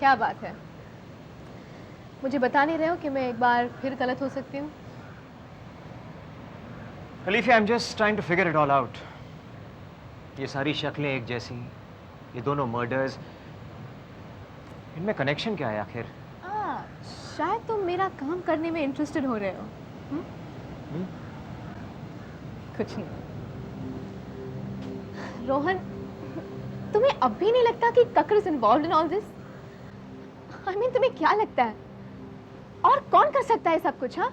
क्या बात है, मुझे बता नहीं रहे हो कि मैं एक बार फिर गलत हो सकती हूँ? Alifiya, I am just trying to figure it all out. ये सारी शक्लें एक जैसी, ये दोनों मर्डर्स, इनमें कनेक्शन क्या है आखिर? शायद तुम मेरा काम करने में इंटरेस्टेड हो रहे हो। हम्म? कुछ नहीं। रोहन, तुम्हें अब भी नहीं लगता कि ककर is involved in all this? I mean, तुम्हें क्या लगता है और कौन कर सकता है सब कुछ? हाँ,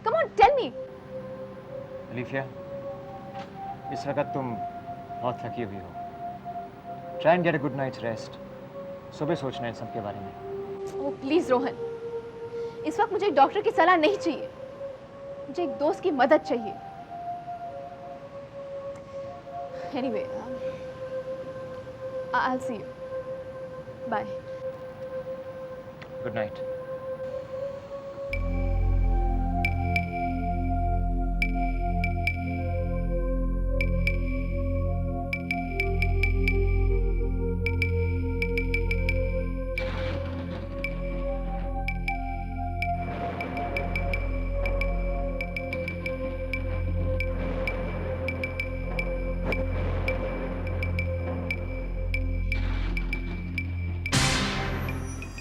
come on tell me. Alifiya, इस वक्त तुम बहुत थकी हुई हो। Try and get a good night's rest. सुबह सोचना है सब के बारे में। ओह प्लीज रोहन, इस वक्त मुझे एक डॉक्टर की सलाह नहीं चाहिए, मुझे एक दोस्त की मदद चाहिए। Anyway, I'll see you. Bye. Good night.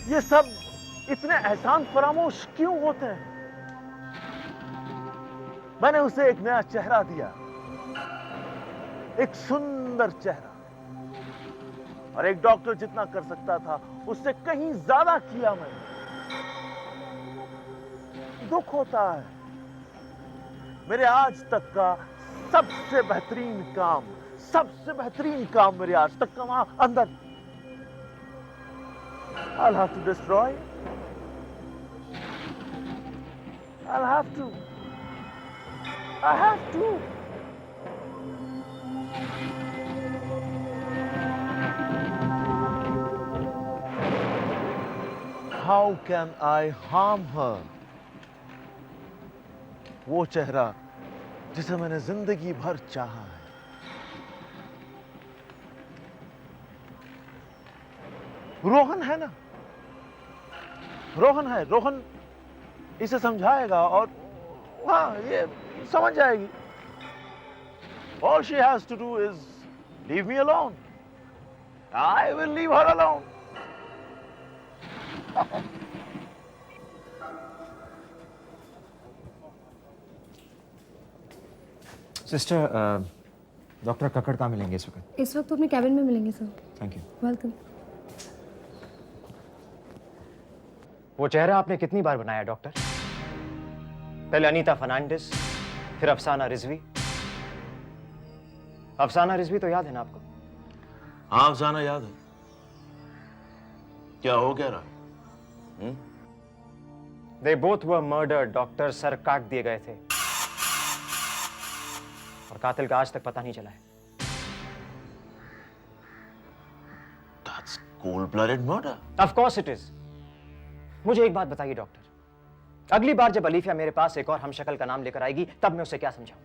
ये सब इतने एहसान फरामोश क्यों होते हैं? मैंने उसे एक नया चेहरा दिया, एक सुंदर चेहरा, और एक डॉक्टर जितना कर सकता था उससे कहीं ज्यादा किया मैंने। दुख होता है, मेरे आज तक का सबसे बेहतरीन काम मेरे आज तक का वहां अंदर। I'll have to destroy it. I have to. How can I harm her? वो चेहरा जिसे मैंने जिंदगी भर चाहा है। रोहन है ना, रोहन है, रोहन इसे समझाएगा और हाँ, ये समझ जाएगी। All she has to do is leave me alone. I will leave her alone. Sister, doctor Kakkar कहाँ मिलेंगे इस वक्त? इस वक्त तो अपने कैबिन में मिलेंगे सर। Thank you. वेलकम। वो चेहरा आपने कितनी बार बनाया डॉक्टर? पहले अनीता फर्नांडिस, फिर अफसाना रिजवी। अफसाना रिजवी तो याद है ना आपको? हाँ, अफसाना याद है। क्या हो क्या रहा? They both were murdered, doctor. Sir काट दिए गए थे और कातिल का आज तक पता नहीं चला है। That's cold-blooded murder. Of course it is. मुझे एक बात बताइए डॉक्टर, अगली बार जब अलीफिया मेरे पास एक और हमशक्ल का नाम लेकर आएगी तब मैं उसे क्या समझाऊं?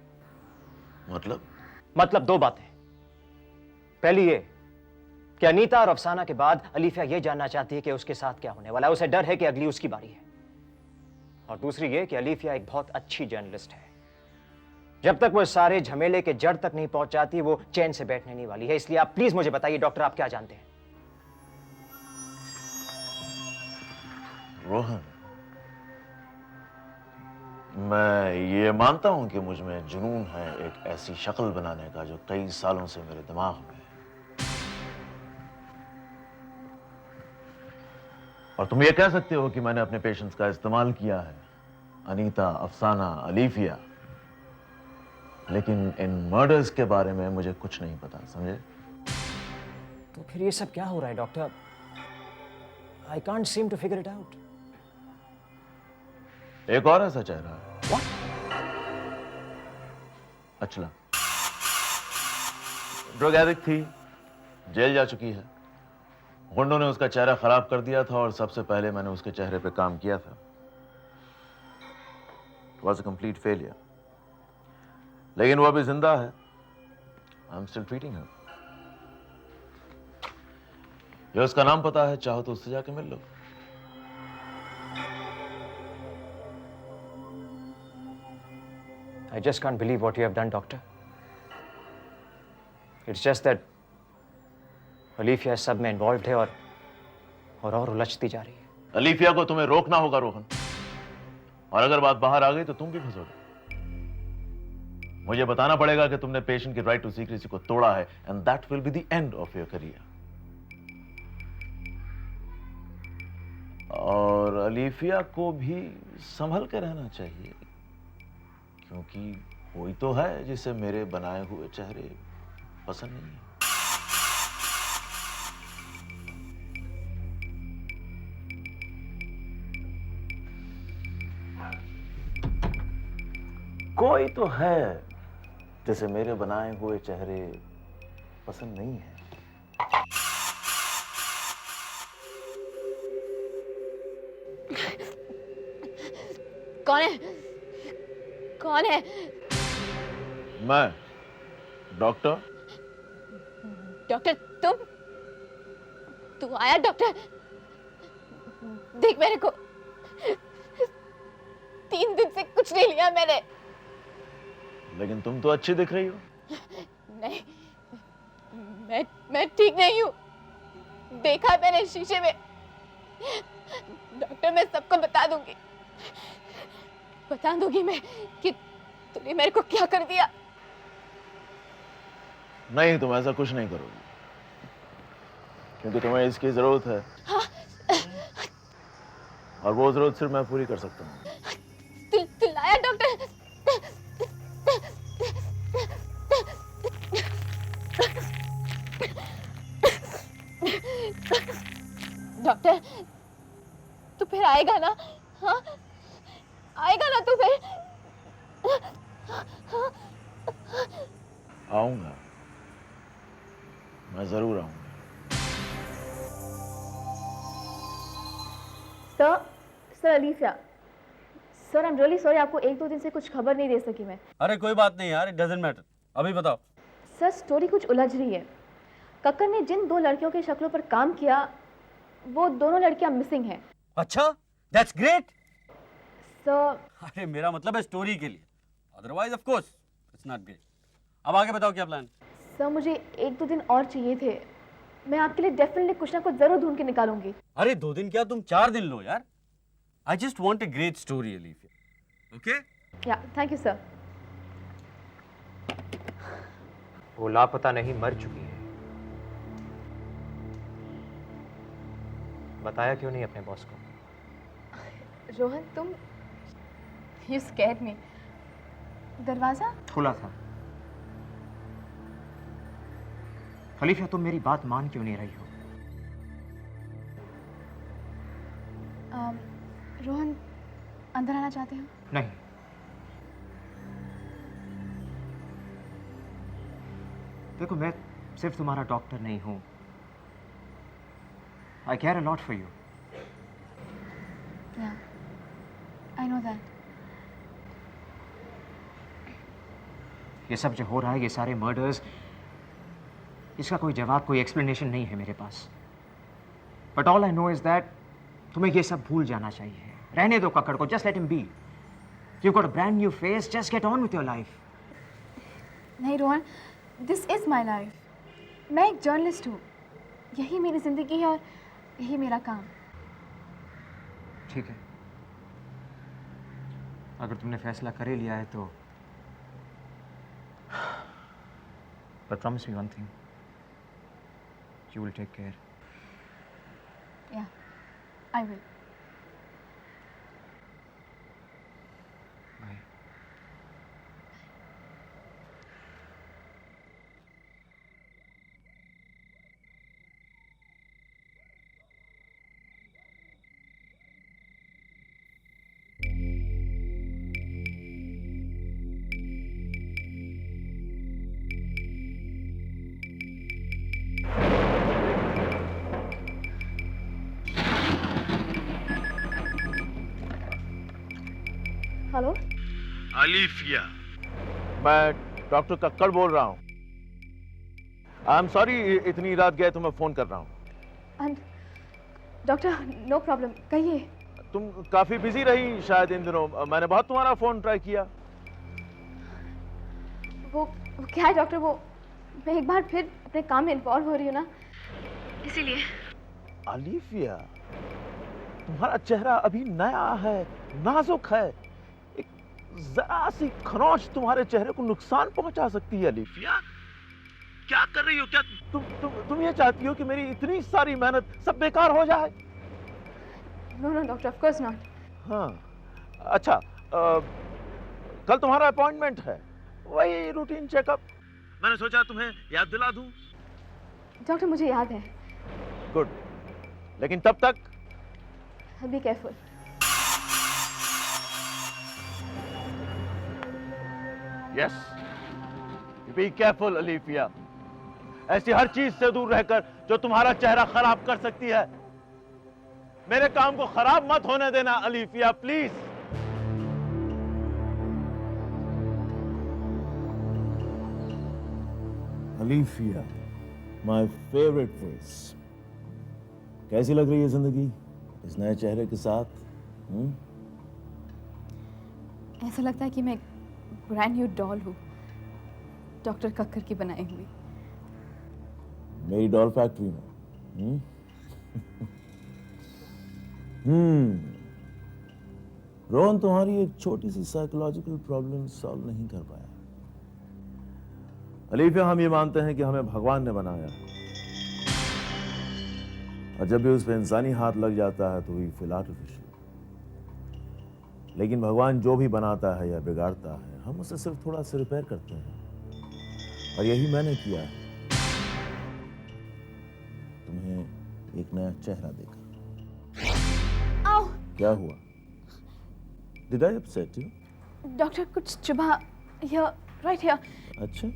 मतलब दो बातें। पहली ये कि अनीता और अफसाना के बाद अलीफिया ये जानना चाहती है कि उसके साथ क्या होने वाला है, उसे डर है कि अगली उसकी बारी है। और दूसरी ये कि अलीफिया एक बहुत अच्छी जर्नलिस्ट है, जब तक वो सारे झमेले के जड़ तक नहीं पहुंच जाती वो चैन से बैठने नहीं वाली है। इसलिए आप प्लीज मुझे बताइए डॉक्टर, आप क्या जानते हैं? रोहन, मैं ये मानता हूं कि मुझ में जुनून है एक ऐसी शक्ल बनाने का जो कई सालों से मेरे दिमाग में है। और तुम ये कह सकते हो कि मैंने अपने पेशेंट्स का इस्तेमाल किया है, अनीता, अफसाना, अलीफिया, लेकिन इन मर्डर्स के बारे में मुझे कुछ नहीं पता, समझे? तो फिर ये सब क्या हो रहा है doctor? I can't seem to figure it out. एक और ऐसा चेहरा है। What? अचला ड्रग एडिक्ट थी, जेल जा चुकी है। गुंडों ने उसका चेहरा खराब कर दिया था और सबसे पहले मैंने उसके चेहरे पे काम किया था। It was a complete failure. लेकिन वो अभी जिंदा है। I'm still treating her. या उसका नाम पता है, चाहो तो उससे जाके मिल लो। I just can't believe what you have done, doctor. It's just that Alifiya सब में इन्वॉल्व है और उलझती जा रही है। अलीफिया को तुम्हें रोकना होगा रोहन, और अगर बात बाहर आ गई तो तुम भी फंसोगे। मुझे बताना पड़ेगा कि तुमने पेशेंट की राइट टू सीक्रेसी को तोड़ा है, and that will be the end of your career. और अलीफिया को भी संभल के रहना चाहिए, क्योंकि कोई तो है जिसे मेरे बनाए हुए चेहरे पसंद नहीं है। कोई तो है जिसे मेरे बनाए हुए चेहरे पसंद नहीं है। कौन है? कौन है? मैं डॉक्टर। डॉक्टर तू आया डॉक्टर? देख मेरे को 3 दिन से कुछ नहीं लिया मैंने। लेकिन तुम तो अच्छी दिख रही हो। नहीं, मैं ठीक नहीं हूँ। देखा मैंने शीशे में। डॉक्टर मैं सबको बता दूंगी मैं कि तूने मेरे को क्या कर दिया। नहीं, तुम ऐसा कुछ नहीं करोगी, क्योंकि तुम्हें इसकी जरूरत है। हाँ? और वो जरूरत सिर्फ मैं पूरी कर सकता हूँ। तू लाया डॉक्टर? डॉक्टर तू फिर आएगा ना? हाँ आएगा ना तू फिर? आऊंगा, मैं जरूर आऊंगा। Sir Alifiya, sir I am really sorry, आपको 1-2 दिन से कुछ खबर नहीं दे सकी मैं। अरे कोई बात नहीं यार, इट डजंट मैटर। अभी बताओ। सर स्टोरी कुछ उलझ रही है। कक्कर ने जिन 2 लड़कियों की शक्लों पर काम किया, वो दोनों लड़कियां मिसिंग हैं। अच्छा, दैट्स ग्रेट। सर अरे मेरा मतलब है स्टोरी के लिए, otherwise of course it's not great. अब आगे बताओ क्या प्लान। सर मुझे 1-2 दिन और चाहिए थे। मैं आपके लिए डेफिनेटली कुछ ना कुछ जरूर ढूंढ के निकालूंगी। अरे 2 दिन क्या, तुम 4 दिन लो यार। I just want a great story Alifiya. Okay? Yeah thank you sir. वो लापता नहीं, मर चुकी है। बताया क्यों नहीं अपने बॉस को? रोहन तुम यू स्कैर्ड मी। दरवाजा खुला था। खलीफा तुम मेरी बात मान क्यों नहीं रही हो? रोहन अंदर आना चाहते हो? नहीं, देखो मैं सिर्फ तुम्हारा डॉक्टर नहीं हूं। I care a lot for you. Yeah I know that. ये सब जो हो रहा है, ये सारे मर्डर्स, इसका कोई जवाब, कोई एक्सप्लेनेशन नहीं है मेरे पास। But all I know is that तुम्हें ये सब भूल जाना चाहिए। रहने दो कक्कड़ को, just let him be. You got a brand new face, just get on with your life. नहीं Rohan, this is my life. मैं एक जर्नलिस्ट हूँ, यही मेरी जिंदगी है और यही मेरा काम। ठीक है, अगर तुमने फैसला कर ही लिया है तो but promise me one thing, you will take care. Yeah, I will. Bye. Hello Alifiya, मैं डॉक्टर कक्कड़ बोल रहा हूँ। आई एम सॉरी, इतनी रात गए तो मैं फोन कर रहा हूँ। एंड डॉक्टर नो प्रॉब्लम, कहिए। तुम काफी बिजी रही शायद इन दिनों, मैंने बहुत तुम्हारा फोन ट्राई किया। वो क्या है डॉक्टर, वो मैं एक बार फिर अपने काम में इन्वॉल्व हो रही हूँ ना, इसीलिए। अलीफिया, तुम्हारा चेहरा अभी नया है, नाजुक है। एक जरा सी खरोंच तुम्हारे चेहरे को नुकसान पहुंचा सकती है। अलीफिया, क्या कर रही हो? क्या तुम ये चाहती हो कि मेरी इतनी सारी मेहनत सब बेकार हो जाए? No no doctor, of course not. हाँ, अच्छा, कल तुम्हारा अपॉइंटमेंट है, वही रूटीन चेकअप। मैंने सोचा तुम्हें याद दिला दूं। डॉक्टर मुझे याद है। गुड, लेकिन तब तक be careful. Yes, be careful Alifiya. ऐसी हर चीज से दूर रहकर जो तुम्हारा चेहरा खराब कर सकती है। मेरे काम को खराब मत होने देना Alifiya, please. Alifiya, my favourite face. कैसी लग रही है जिंदगी इस नए चेहरे के साथ? ऐसा लगता है कि मैं ब्रांड न्यू डॉल हूँ, डॉक्टर कक्कर की बनाई हुई। मेरी डॉल फैक्ट्री में। रोहन तुम्हारी एक छोटी सी साइकोलॉजिकल प्रॉब्लम सॉल्व नहीं कर पाया। अलीफिया, हम ये मानते हैं कि हमें भगवान ने बनाया, और जब भी उस पर इंसानी हाथ लग जाता है तो वी फील आर्टिफिशियल। लेकिन भगवान जो भी बनाता है या बिगाड़ता है, हम उसे सिर्फ थोड़ा सा रिपेयर करते हैं, और यही मैंने किया है। तुम्हें एक नया चेहरा देखा। आओ। क्या हुआ? Did I upset you? Doctor कुछ चुभा, हियर, राइट हियर। अच्छा,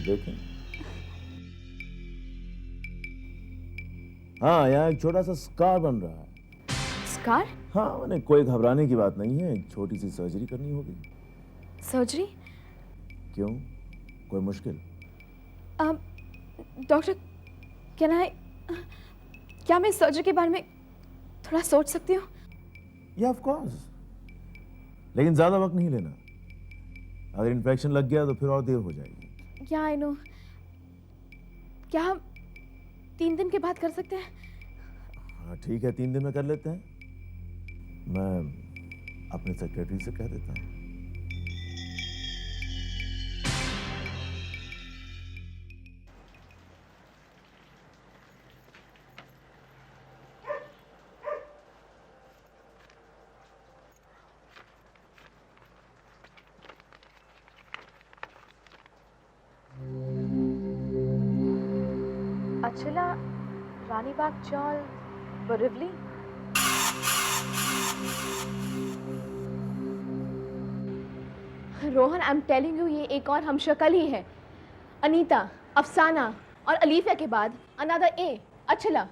देखें। हाँ, यहाँ एक छोटा सा स्कार बन रहा है। स्कार? हाँ, मैंने कोई घबराने की बात नहीं है, एक छोटी सी सर्जरी करनी होगी। सर्जरी? क्यों, कोई मुश्किल? डॉक्टर, क्या मैं सर्जरी के बारे में थोड़ा सोच सकती हूँ? या ऑफ कोर्स, लेकिन ज्यादा वक्त नहीं लेना। अगर इन्फेक्शन लग गया तो फिर और देर हो जाएगी। क्या आई नो। क्या हम 3 दिन के बाद कर सकते हैं? हाँ ठीक है, 3 दिन में कर लेते हैं। मैं अपने सेक्रेटरी से कह देता हूँ। Achala, Ranibag Chawl, Borivali. Rohan, I am telling you, ये एक और हमशक्ल ही है। अनीता, अफसाना और अलीफिया के बाद another A, Achala,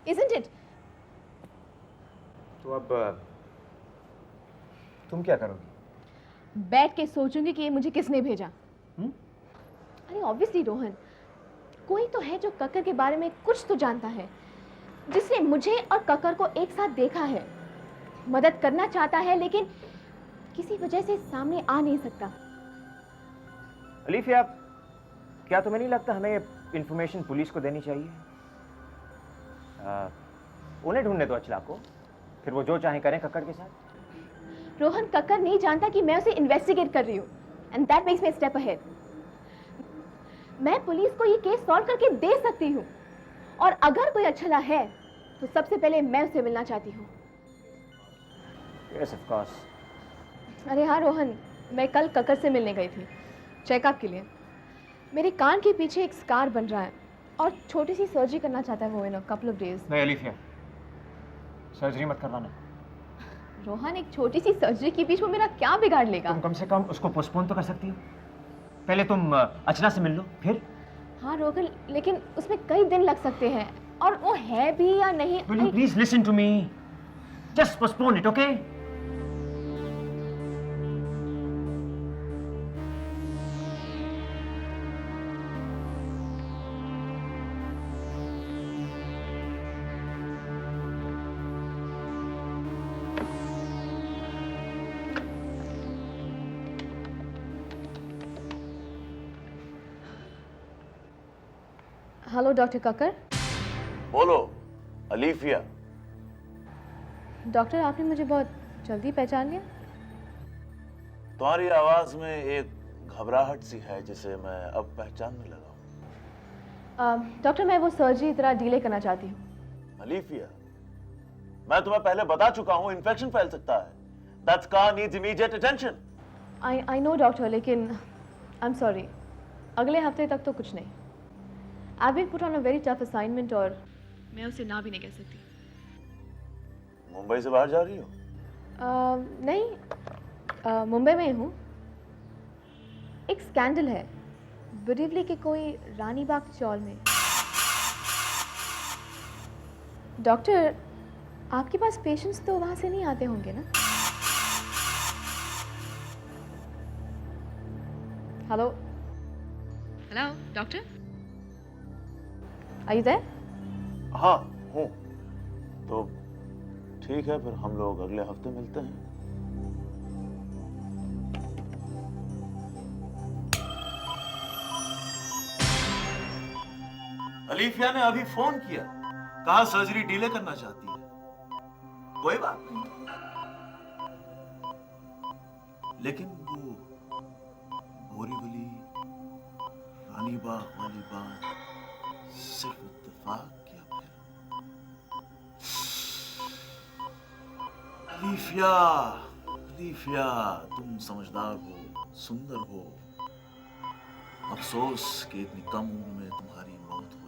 isn't it? तो अब तुम क्या करोगी? बैठ के सोचूंगी कि ये मुझे किसने भेजा। अरे ऑब्वियसली रोहन, कोई तो है जो कक्कर के बारे में कुछ तो जानता है, जिसने मुझे और कक्कर को एक साथ देखा है, मदद करना चाहता है, लेकिन किसी वजह से सामने आ नहीं सकता। अलीफिया, क्या तुम्हें नहीं लगता हमें इंफॉर्मेशन पुलिस को देनी चाहिए? उन्हें ढूंढने दो अचला को, फिर वो जो चाहे करें कक्कर के साथ। रोहन, कक्कर नहीं जानता कि मैं उसे इन्वेस्टिगेट कर रही हूँ, and that makes me step ahead. मैं पुलिस को ये केस सॉल्व करके दे सकती हूँ, और अगर कोई अचला है तो सबसे पहले मैं उसे मिलना चाहती हूँ। Yes, of course. अरे हाँ रोहन, मैं कल कक्कर से मिलने गई थी चेकअप के लिए। मेरे कान के पीछे एक स्कार बन रहा है और छोटी सी सर्जरी करना चाहता है वो इन अ कपल ऑफ डेज। नहीं अलीफिया, सर्जरी मत करवाना। रोहन, एक छोटी सी सर्जरी के बीच में मेरा क्या बिगाड़ लेगा? तुम कम से कम उसको पोस्टपोन तो कर सकती हो। पहले तुम अचला से मिल लो, फिर। हाँ रोहन, लेकिन उसमें कई दिन लग सकते हैं, और वो है भी या नहीं। Will you please listen to me? Just postpone it, okay? Hello doctor Kakkar. बोलो अलीफिया। डॉक्टर, आपने मुझे बहुत जल्दी पहचान लिया। तुम्हारी आवाज में एक घबराहट सी है जिसे मैं अब पहचानने लगा हूं। डॉक्टर, मैं वो सर्जरी तरह डीले करना चाहती हूँ। अलीफिया, मैं तुम्हें पहले बता चुका हूं इन्फेक्शन फैल सकता है। That scar needs immediate attention. I know doctor, लेकिन आई एम सॉरी, अगले हफ्ते तक तो कुछ नहीं। I been put on a very tough assignment और मैं उसे ना भी नहीं कह सकती। मुंबई से बाहर जा रही हो? नहीं, मुंबई में हूँ। एक स्कैंडल है बोरिवली के कोई रानीबाग चौल में। डॉक्टर, आपके पास पेशेंट्स तो वहां से नहीं आते होंगे ना? Hello hello doctor, are you there? हाँ हूँ। तो ठीक है, फिर हम लोग अगले हफ्ते मिलते हैं। अलीफिया ने अभी फोन किया, कहा सर्जरी डिले करना चाहती है। कोई बात नहीं, लेकिन वो बोरीवली रानीबाग वाली बात सिर्फ इत्तेफाक किया फिर। अलीफिया, अलीफिया, तुम समझदार हो, सुंदर हो। अफसोस कि इतनी कम उम्र में तुम्हारी मौत हो